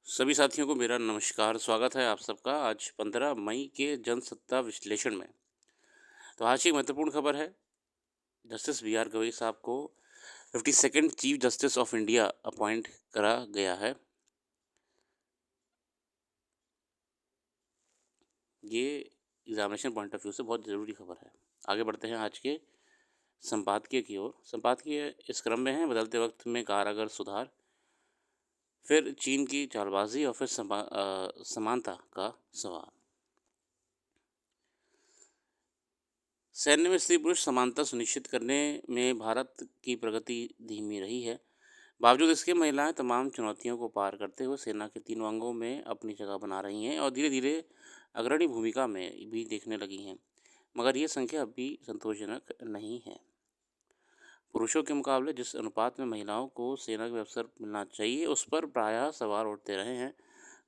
सभी साथियों को मेरा नमस्कार, स्वागत है आप सबका आज 15 मई के जनसत्ता विश्लेषण में। तो आज की महत्वपूर्ण खबर है, जस्टिस बी आर गवई साहब को 52nd chief justice of India appoint करा गया है। ये एग्जामिनेशन पॉइंट ऑफ व्यू से बहुत ज़रूरी खबर है। आगे बढ़ते हैं आज के संपादकीय की ओर। संपादकीय इस क्रम में है, बदलते वक्त में कारागार सुधार, फिर चीन की चालबाजी और फिर समानता का सवाल। सैन्य में स्त्री पुरुष समानता सुनिश्चित करने में भारत की प्रगति धीमी रही है। बावजूद इसके महिलाएं तमाम चुनौतियों को पार करते हुए सेना के तीनों अंगों में अपनी जगह बना रही हैं और धीरे धीरे अग्रणी भूमिका में भी देखने लगी हैं। मगर ये संख्या अभी संतोषजनक नहीं है। पुरुषों के मुकाबले जिस अनुपात में महिलाओं को सेना के अवसर मिलना चाहिए, उस पर प्रायः सवाल उठते रहे हैं।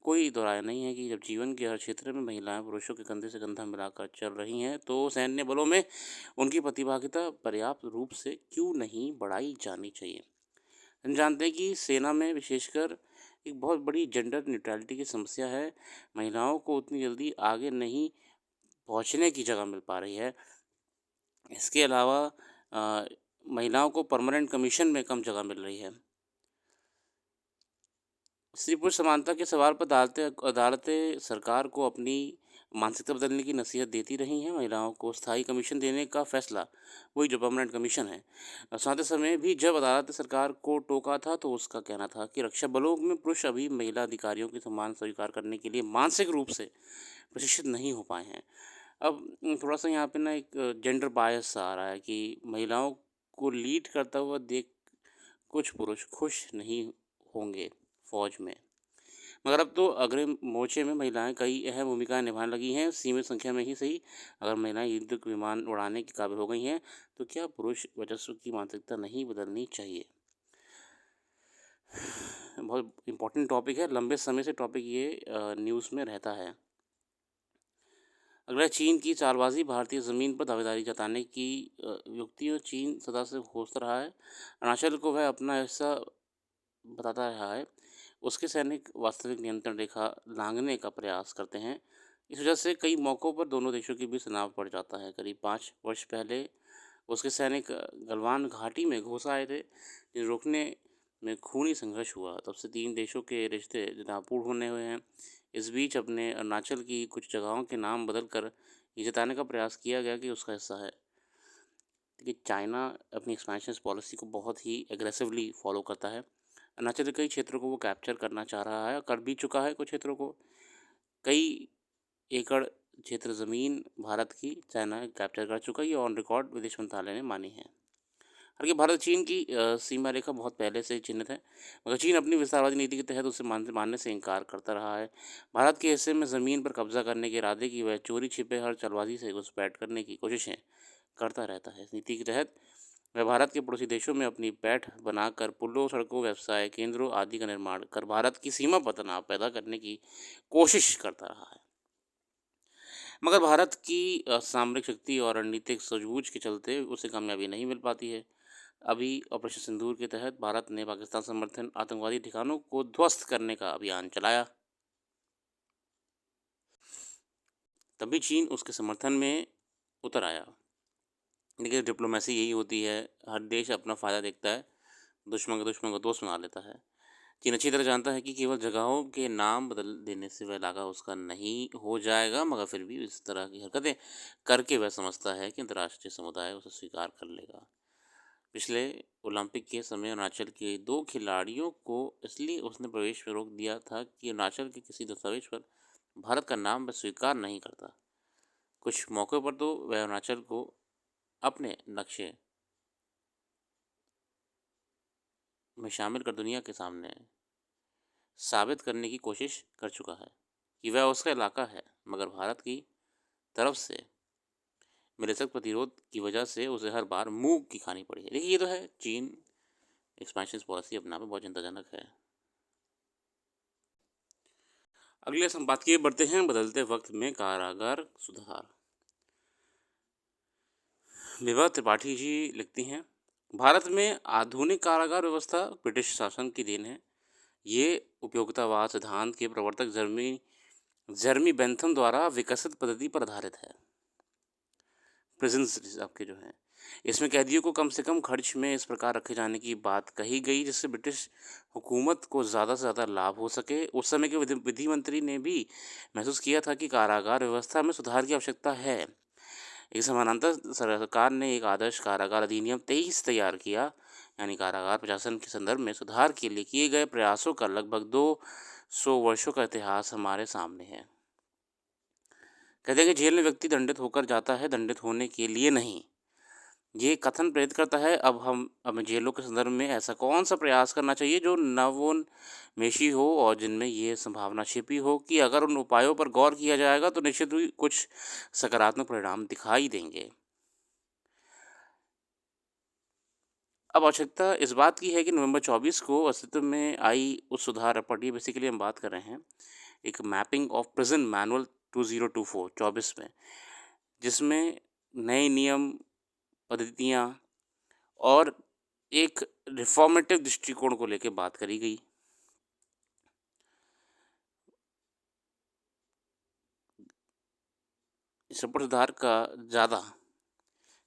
कोई दो राय नहीं है कि जब जीवन के हर क्षेत्र में महिलाएं पुरुषों के कंधे से कंधा मिलाकर चल रही हैं, तो सैन्य बलों में उनकी प्रतिभागिता पर्याप्त रूप से क्यों नहीं बढ़ाई जानी चाहिए। हम जानते हैं कि सेना में विशेषकर एक बहुत बड़ी जेंडर न्यूट्रलिटी की समस्या है। महिलाओं को उतनी जल्दी आगे नहीं पहुंचने की जगह मिल पा रही है। इसके अलावा अ, महिलाओं को परमानेंट कमीशन में कम जगह मिल रही है। स्त्री पुरुष समानता के सवाल पर अदालतें अदालतें सरकार को अपनी मानसिकता बदलने की नसीहत देती रही हैं। महिलाओं को स्थायी कमीशन देने का फैसला, वही जो परमानेंट कमीशन है। साथ समय भी जब अदालत ने सरकार को टोका था, तो उसका कहना था कि रक्षा बलों में पुरुष अभी महिला अधिकारियों के सम्मान स्वीकार करने के लिए मानसिक रूप से प्रशिक्षित नहीं हो पाए हैं। अब थोड़ा सा यहाँ पे ना एक जेंडर बायस आ रहा है कि महिलाओं को लीड करता हुआ देख कुछ पुरुष खुश नहीं होंगे फौज में। मगर अब तो अग्रिम मोर्चे में महिलाएं कई अहम भूमिकाएं निभाने लगी हैं, सीमित संख्या में ही सही। अगर महिलाएं युद्ध विमान उड़ाने के काबिल हो गई हैं, तो क्या पुरुष वर्चस्व की मानसिकता नहीं बदलनी चाहिए। बहुत इंपॉर्टेंट टॉपिक है, लंबे समय से टॉपिक ये न्यूज़ में रहता है। अगला, चीन की चालबाजी, भारतीय ज़मीन पर दावेदारी जताने की युक्तियाँ चीन सदा से खोजता रहा है। अरुणाचल को वह अपना हिस्सा बताता रहा है। उसके सैनिक वास्तविक नियंत्रण रेखा लांघने का प्रयास करते हैं। इस वजह से कई मौक़ों पर दोनों देशों के बीच तनाव बढ़ जाता है। करीब 5 वर्ष पहले उसके सैनिक गलवान घाटी में घुस आए थे, जिन्हें रोकने में खूनी संघर्ष हुआ। तब से 3 देशों के रिश्ते तनावपूर्ण होने हुए हैं। इस बीच अपने अरुणाचल की कुछ जगहों के नाम बदल कर ये जताने का प्रयास किया गया कि उसका हिस्सा है। देखिए, चाइना अपनी एक्सपेंशन पॉलिसी को बहुत ही एग्रेसिवली फॉलो करता है। अरुणाचल के कई क्षेत्रों को वो कैप्चर करना चाह रहा है, कर भी चुका है कुछ क्षेत्रों को। कई एकड़ क्षेत्र ज़मीन भारत की चाइना कैप्चर कर चुका है, ये ऑन रिकॉर्ड विदेश मंत्रालय ने मानी है। हालाँकि भारत चीन की सीमा रेखा बहुत पहले से ही चिन्हित है, मगर चीन अपनी विस्तारवादी नीति के तहत उसे मानने से इनकार करता रहा है। भारत के हिस्से में ज़मीन पर कब्जा करने के इरादे की वह चोरी छिपे हर चालबाज़ी से घुसपैठ करने की कोशिशें करता रहता है। इस नीति के तहत वह भारत के पड़ोसी देशों में अपनी पैठ बनाकर पुलों, सड़कों, व्यवसाय केंद्रों आदि का निर्माण कर भारत की सीमा पर तनाव पैदा करने की कोशिश करता रहा है। मगर भारत की सामरिक शक्ति और रणनीतिक सूझबूझ के चलते उसे कामयाबी नहीं मिल पाती है। अभी ऑपरेशन सिंदूर के तहत भारत ने पाकिस्तान समर्थन आतंकवादी ठिकानों को ध्वस्त करने का अभियान चलाया। तभी चीन उसके समर्थन में उतर आया। देखिए, डिप्लोमेसी यही होती है, हर देश अपना फ़ायदा देखता है, दुश्मन को दोस्त बना लेता है। चीन अच्छी तरह जानता है कि केवल जगहों के नाम बदल देने से वह इलाका उसका नहीं हो जाएगा, मगर फिर भी इस तरह की हरकतें करके वह समझता है कि अंतर्राष्ट्रीय समुदाय उसे स्वीकार कर लेगा। पिछले ओलंपिक के समय अरुणाचल के 2 खिलाड़ियों को इसलिए उसने प्रवेश में रोक दिया था कि अरुणाचल के किसी दस्तावेज पर भारत का नाम वह स्वीकार नहीं करता। कुछ मौक़ों पर तो वह अरुणाचल को अपने नक्शे में शामिल कर दुनिया के सामने साबित करने की कोशिश कर चुका है कि वह उसका इलाका है, मगर भारत की तरफ से मिले सख्त प्रतिरोध की वजह से उसे हर बार मुँह की खानी पड़ी है। देखिए, ये तो है चीन एक्सपेंशन पॉलिसी अपना में बहुत चिंताजनक है। अगले संपादकीय बढ़ते हैं, बदलते वक्त में कारागार सुधार। विभा त्रिपाठी जी लिखती हैं, भारत में आधुनिक कारागार व्यवस्था ब्रिटिश शासन की देन है। ये उपयोगितावाद सिद्धांत के प्रवर्तक जर्मी बेंथम द्वारा विकसित पद्धति पर आधारित है। प्रिजन्स आपके जो हैं, इसमें कैदियों को कम से कम खर्च में इस प्रकार रखे जाने की बात कही गई जिससे ब्रिटिश हुकूमत को ज़्यादा से ज़्यादा लाभ हो सके। उस समय के विधि मंत्री ने भी महसूस किया था कि कारागार व्यवस्था में सुधार की आवश्यकता है। एक समानांतर सरकार ने एक आदर्श कारागार अधिनियम 23 तैयार किया, यानी कारागार प्रशासन के संदर्भ में सुधार के लिए किए गए प्रयासों का लगभग 200 वर्षों का इतिहास हमारे सामने है। कहते हैं कि जेल में व्यक्ति दंडित होकर जाता है, दंडित होने के लिए नहीं। ये कथन प्रेरित करता है अब हमें जेलों के संदर्भ में ऐसा कौन-सा प्रयास करना चाहिए जो नवोन्मेषी हो और जिनमें ये संभावना छिपी हो कि अगर उन उपायों पर गौर किया जाएगा तो निश्चित ही कुछ सकारात्मक परिणाम दिखाई देंगे। अब आवश्यकता इस बात की है कि नवंबर 24 को अस्तित्व में आई उस सुधार रिपोर्ट, ये बेसिकली हम बात कर रहे हैं एक मैपिंग ऑफ प्रिजन मैनुअल 2024 24 में, जिसमें नए नियम, पद्धतियाँ और एक रिफॉर्मेटिव दृष्टिकोण को लेके बात करी गई। इस रिपोर्ट सुधार का ज़्यादा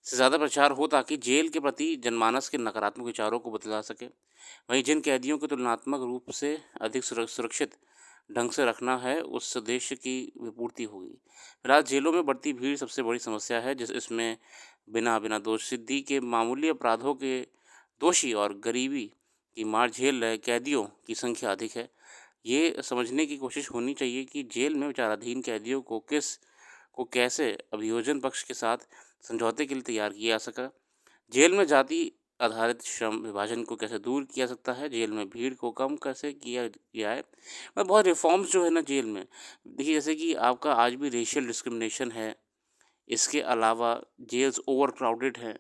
से ज़्यादा प्रचार हो ताकि जेल के प्रति जनमानस के नकारात्मक विचारों को बदला सके। वहीं जिन कैदियों को तुलनात्मक रूप से अधिक सुरक्षित ढंग से रखना है, उस उद्देश्य की विपूर्ति होगी। फिलहाल जेलों में बढ़ती भीड़ सबसे बड़ी समस्या है, इसमें बिना बिना दोष सिद्धि के मामूली अपराधों के दोषी और गरीबी की मार झेल रहे कैदियों की संख्या अधिक है। ये समझने की कोशिश होनी चाहिए कि जेल में विचाराधीन कैदियों को कैसे अभियोजन पक्ष के साथ समझौते के लिए तैयार किया जा सका। जेल में जाति आधारित श्रम विभाजन को कैसे दूर किया सकता है, जेल में भीड़ को कम कैसे किया जाए। बहुत रिफॉर्म्स जो है ना जेल में, देखिए जैसे कि आपका आज भी रेशियल डिस्क्रिमिनेशन है। इसके अलावा जेल्स ओवर क्राउडेड हैं।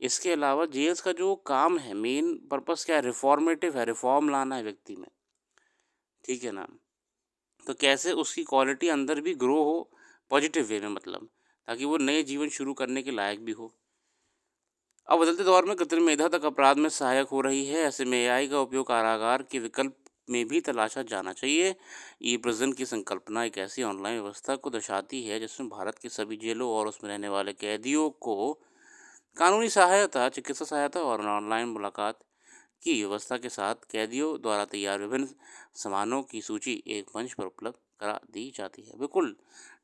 इसके अलावा जेल्स का जो काम है, मेन पर्पस क्या है, रिफॉर्मेटिव है, रिफॉर्म लाना है व्यक्ति में, ठीक है ना। तो कैसे उसकी क्वालिटी अंदर भी ग्रो हो पॉजिटिव वे में, मतलब ताकि वो नए जीवन शुरू करने के लायक भी हो। अब बदलते दौर में कृत्रिम मेधा तक अपराध में सहायक हो रही है। ऐसे में एआई का उपयोग कारागार के विकल्प में भी तलाशा जाना चाहिए। ई प्रिजन की संकल्पना एक ऐसी ऑनलाइन व्यवस्था को दर्शाती है जिसमें भारत की सभी जेलों और उसमें रहने वाले कैदियों को कानूनी सहायता, चिकित्सा सहायता और ऑनलाइन मुलाकात की व्यवस्था के साथ कैदियों द्वारा तैयार विभिन्न सामानों की सूची एक मंच पर उपलब्ध करा दी जाती है। बिल्कुल,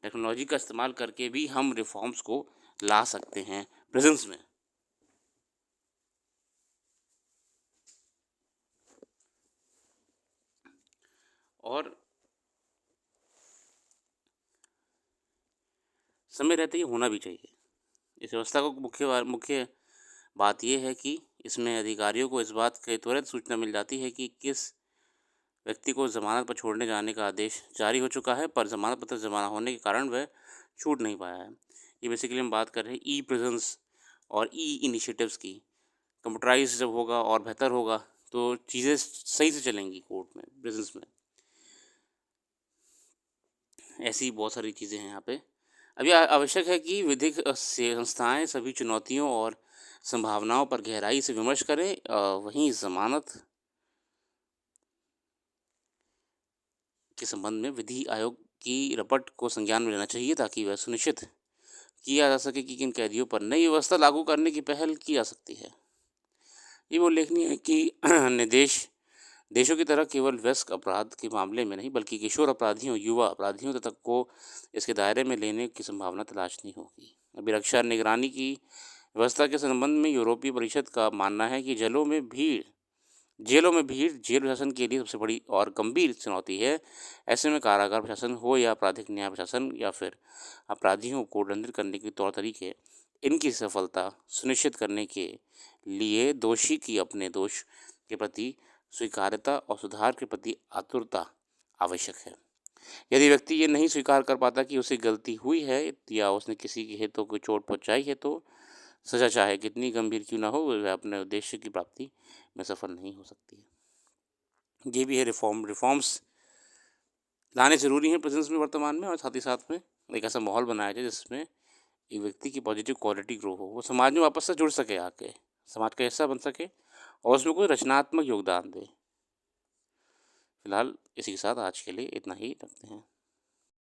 टेक्नोलॉजी का इस्तेमाल करके भी हम रिफॉर्म्स को ला सकते हैं प्रिजन्स में। और समय रहते ही होना भी चाहिए। इस व्यवस्था को मुख्य बात यह है कि इसमें अधिकारियों को इस बात की त्वरित सूचना मिल जाती है कि किस व्यक्ति को ज़मानत पर छोड़ने जाने का आदेश जारी हो चुका है, पर ज़मानत पत्र जमा होने के कारण वह छूट नहीं पाया है। ये बेसिकली हम बात कर रहे हैं ई प्रिजन्स और ई इनिशिएटिव्स की। कंप्यूटराइज़ जब होगा और बेहतर होगा तो चीज़ें सही से चलेंगी कोर्ट में, प्रिजन्स में। ऐसी बहुत सारी चीज़ें हैं यहाँ पे। अभी आवश्यक है कि विधिक संस्थाएँ सभी चुनौतियों और संभावनाओं पर गहराई से विमर्श करें। वहीं ज़मानत के संबंध में विधि आयोग की रिपोर्ट को संज्ञान में लेना चाहिए ताकि वह सुनिश्चित किया जा सके कि किन कैदियों पर नई व्यवस्था लागू करने की पहल की जा सकती है। ये वो उल्लेखनीय है कि देशों की तरह केवल वयस्क अपराध के मामले में नहीं बल्कि किशोर अपराधियों, युवा अपराधियों तक को इसके दायरे में लेने की संभावना तलाशनी होगी। अभी रक्षा निगरानी की व्यवस्था के संबंध में यूरोपीय परिषद का मानना है कि जेलों में भीड़ जेल प्रशासन के लिए सबसे बड़ी और गंभीर चुनौती है। ऐसे में कारागार प्रशासन हो या आपराधिक न्याय प्रशासन या फिर अपराधियों को दंडित करने के तौर तरीके, इनकी सफलता सुनिश्चित करने के लिए दोषी की अपने दोष के प्रति स्वीकार्यता और सुधार के प्रति आतुरता आवश्यक है। यदि व्यक्ति ये नहीं स्वीकार कर पाता कि उसे गलती हुई है या उसने किसी के हितों को चोट पहुंचाई है तो सजा चाहे कितनी गंभीर क्यों ना हो, वह अपने उद्देश्य की प्राप्ति में सफल नहीं हो सकती है। ये भी है रिफॉर्म्स लाने ज़रूरी हैं प्रेजेंस में वर्तमान में, और साथ ही साथ में एक ऐसा माहौल बनाया जाए जिसमें एक व्यक्ति की पॉजिटिव क्वालिटी ग्रो हो, वो समाज में वापस से जुड़ सके, आके समाज का हिस्सा बन सके और उसमें कोई रचनात्मक योगदान दे। फिलहाल इसी के साथ आज के लिए इतना ही रखते हैं।